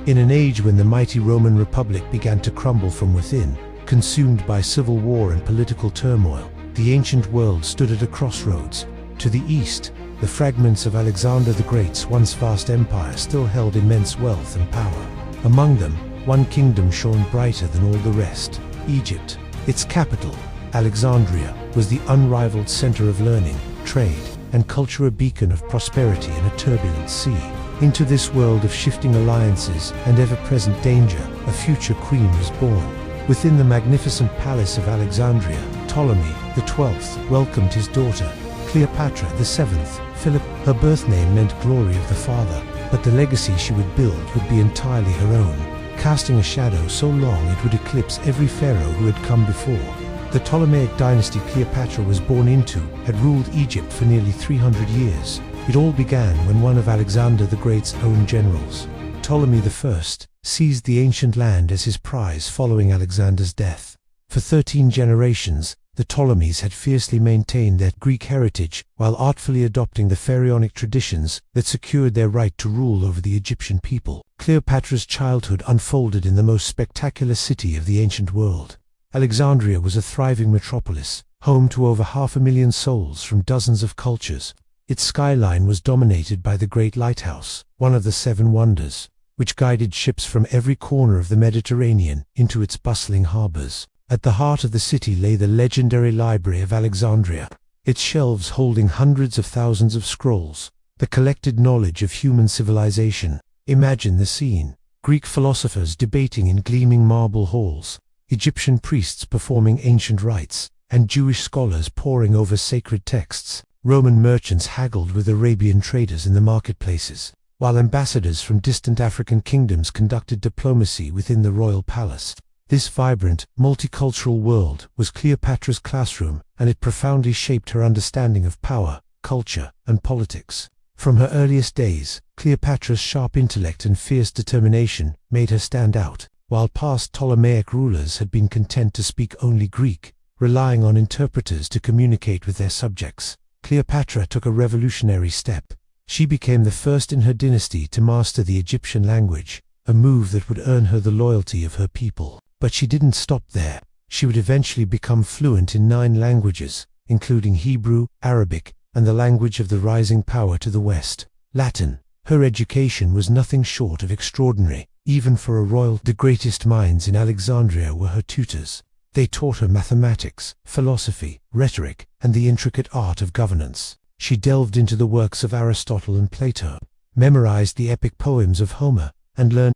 In an age when the mighty Roman Republic began to crumble from within, consumed by civil war and political turmoil, the ancient world stood at a crossroads. To the east, the fragments of Alexander the Great's once vast empire still held immense wealth and power. Among them, one kingdom shone brighter than all the rest: Egypt. Its capital, Alexandria, was the unrivaled center of learning, trade, and culture, a beacon of prosperity in a turbulent sea. Into this world of shifting alliances and ever-present danger, a future queen was born. Within the magnificent palace of Alexandria, Ptolemy XII welcomed his daughter, Cleopatra VII. Philip. Her birth name meant glory of the father, but the legacy she would build would be entirely her own, casting a shadow so long it would eclipse every pharaoh who had come before. The Ptolemaic dynasty Cleopatra was born into had ruled Egypt for nearly 300 years. It all began when one of Alexander the Great's own generals, Ptolemy I, seized the ancient land as his prize following Alexander's death. For 13 generations, the Ptolemies had fiercely maintained their Greek heritage while artfully adopting the pharaonic traditions that secured their right to rule over the Egyptian people. Cleopatra's childhood unfolded in the most spectacular city of the ancient world. Alexandria was a thriving metropolis, home to over 500,000 souls from dozens of cultures. Its skyline was dominated by the Great Lighthouse, one of the Seven Wonders, which guided ships from every corner of the Mediterranean into its bustling harbors. At the heart of the city lay the legendary Library of Alexandria, its shelves holding hundreds of thousands of scrolls, the collected knowledge of human civilization. Imagine the scene: Greek philosophers debating in gleaming marble halls, Egyptian priests performing ancient rites, and Jewish scholars poring over sacred texts. Roman merchants haggled with Arabian traders in the marketplaces, while ambassadors from distant African kingdoms conducted diplomacy within the royal palace. This vibrant, multicultural world was Cleopatra's classroom, and it profoundly shaped her understanding of power, culture, and politics. From her earliest days, Cleopatra's sharp intellect and fierce determination made her stand out. While past Ptolemaic rulers had been content to speak only Greek, relying on interpreters to communicate with their subjects, Cleopatra took a revolutionary step. She became the first in her dynasty to master the Egyptian language, a move that would earn her the loyalty of her people. But she didn't stop there. She would eventually become fluent in 9 languages, including Hebrew, Arabic, and the language of the rising power to the west, Latin. Her education was nothing short of extraordinary, even for a royal. The greatest minds in Alexandria were her tutors. They taught her mathematics, philosophy, rhetoric, and the intricate art of governance. She delved into the works of Aristotle and Plato, memorized the epic poems of Homer, and learned